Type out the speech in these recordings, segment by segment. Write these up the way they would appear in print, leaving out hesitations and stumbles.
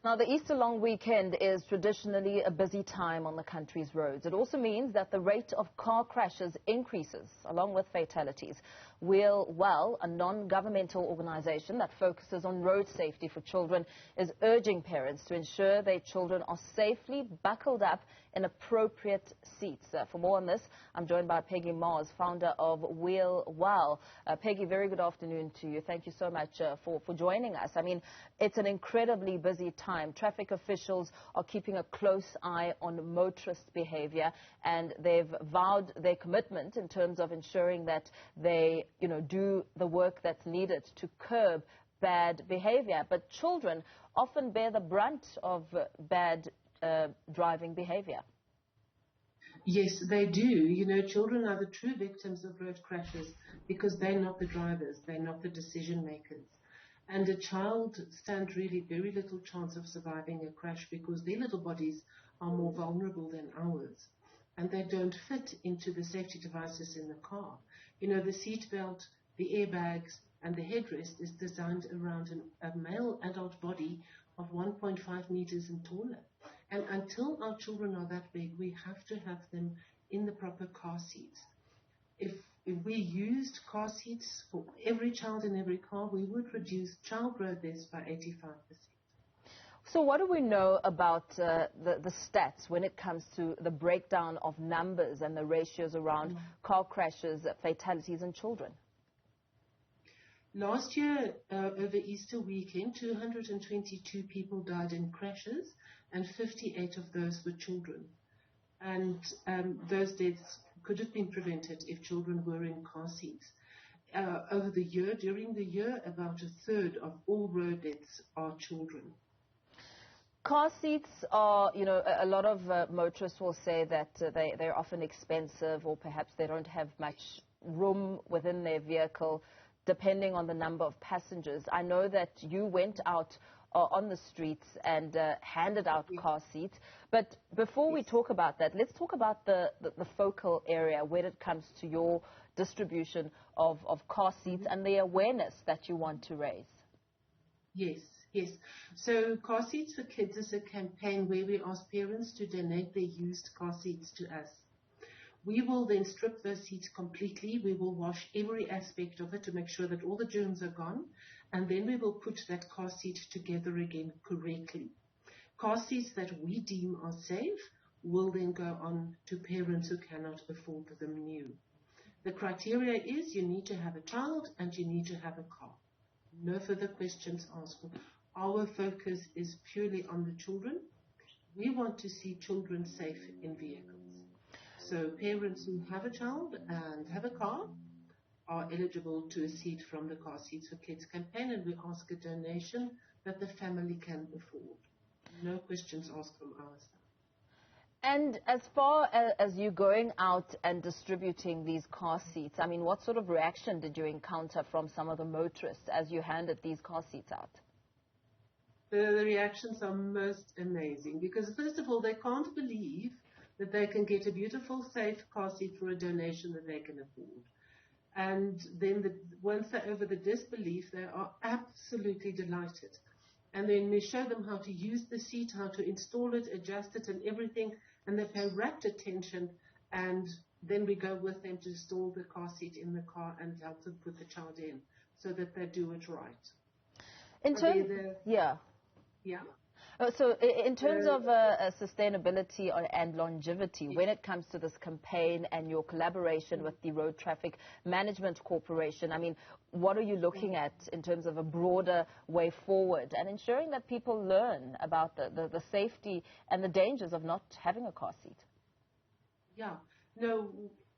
Now, the Easter long weekend is traditionally a busy time on the country's roads. It also means that the rate of car crashes increases, along with fatalities. Well, a non-governmental organization that focuses on road safety for children, is urging parents to ensure their children are safely buckled up in appropriate seats. For more on this, I'm joined by Peggie Mars, founder of Well. Peggie, very good afternoon to you. Thank you so much for joining us. I mean, it's an incredibly busy time. Traffic officials are keeping a close eye on motorist behavior, and they've vowed their commitment in terms of ensuring that they, do the work that's needed to curb bad behavior. But children often bear the brunt of bad driving behavior. Yes, they do. Children are the true victims of road crashes because they're not the drivers, they're not the decision makers. And a child stands really very little chance of surviving a crash because their little bodies are more vulnerable than ours. And they don't fit into the safety devices in the car. The seat belt, the airbags, and the headrest is designed around a male adult body of 1.5 meters and taller. And until our children are that big, we have to have them in the proper car seats. If we used car seats for every child in every car, we would reduce child road deaths by 85%. So what do we know about the stats when it comes to the breakdown of numbers and the ratios around car crashes, fatalities, and children? Last year, over Easter weekend, 222 people died in crashes, and 58 of those were children. And those deaths could have been prevented if children were in car seats. During the year, about a third of all road deaths are children. Car seats are, a lot of motorists will say that they're often expensive, or perhaps they don't have much room within their vehicle, depending on the number of passengers. I know that you went out on the streets and handed out car seats. But before we talk about that, let's talk about the focal area when it comes to your distribution of car seats and the awareness that you want to raise. Yes. So Car Seats for Kids is a campaign where we ask parents to donate their used car seats to us. We will then strip those seats completely. We will wash every aspect of it to make sure that all the germs are gone. And then we will put that car seat together again correctly. Car seats that we deem are safe will then go on to parents who cannot afford them new. The criteria is you need to have a child and you need to have a car. No further questions asked. Our focus is purely on the children. We want to see children safe in vehicles. So parents who have a child and have a car are eligible to a seat from the Car Seats for Kids campaign, and we ask a donation that the family can afford. No questions asked from our side. And as far as you going out and distributing these car seats, I mean, what sort of reaction did you encounter from some of the motorists as you handed these car seats out? The reactions are most amazing because, first of all, they can't believe that they can get a beautiful, safe car seat for a donation that they can afford. And then once they're over the disbelief, they are absolutely delighted. And then we show them how to use the seat, how to install it, adjust it, and everything. And they pay rapt attention. And then we go with them to install the car seat in the car and help them put the child in so that they do it right. In terms, yeah. So in terms of sustainability and longevity, when it comes to this campaign and your collaboration with the Road Traffic Management Corporation, I mean, what are you looking at in terms of a broader way forward and ensuring that people learn about the safety and the dangers of not having a car seat? Yeah. No,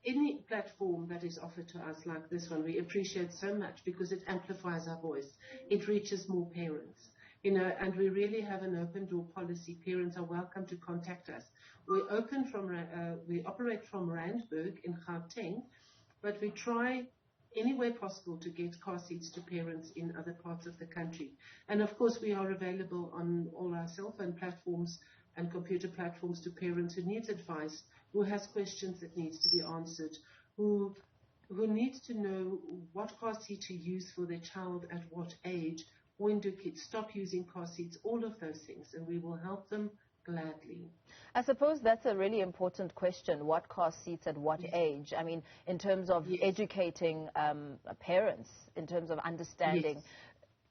any platform that is offered to us like this one, we appreciate so much because it amplifies our voice. It reaches more parents. And we really have an open door policy. Parents are welcome to contact us. We operate from Randburg in Gauteng, but we try any way possible to get car seats to parents in other parts of the country. And of course, we are available on all our cell phone platforms and computer platforms to parents who needs advice, who has questions that needs to be answered, who needs to know what car seat to use for their child at what age, when do kids stop using car seats, all of those things, and we will help them gladly. I suppose that's a really important question, what car seats at what age? I mean, in terms of educating parents, in terms of understanding,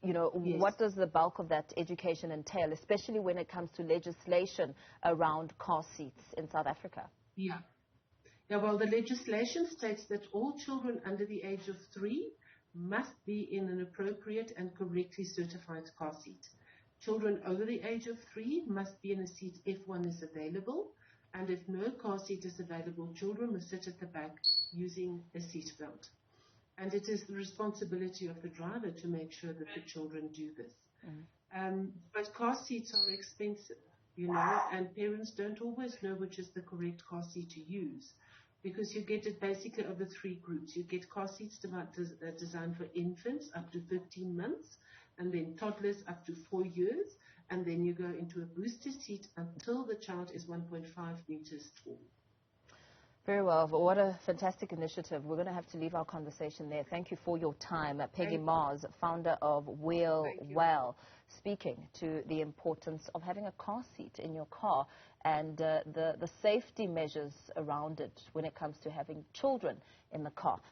you know, what does the bulk of that education entail, especially when it comes to legislation around car seats in South Africa? Yeah, well, the legislation states that all children under the age of 3 must be in an appropriate and correctly certified car seat. Children over the age of 3 must be in a seat if one is available, and if no car seat is available, children must sit at the back using a seat belt. And it is the responsibility of the driver to make sure that the children do this. But car seats are expensive, you know, and parents don't always know which is the correct car seat to use, because you get it basically over 3 groups. You get car seats designed for infants up to 15 months, and then toddlers up to 4 years, and then you go into a booster seat until the child is 1.5 meters tall. Very well. But what a fantastic initiative. We're going to have to leave our conversation there. Thank you for your time. Peggie Mars, founder of Wheel Well, speaking to the importance of having a car seat in your car and the safety measures around it when it comes to having children in the car.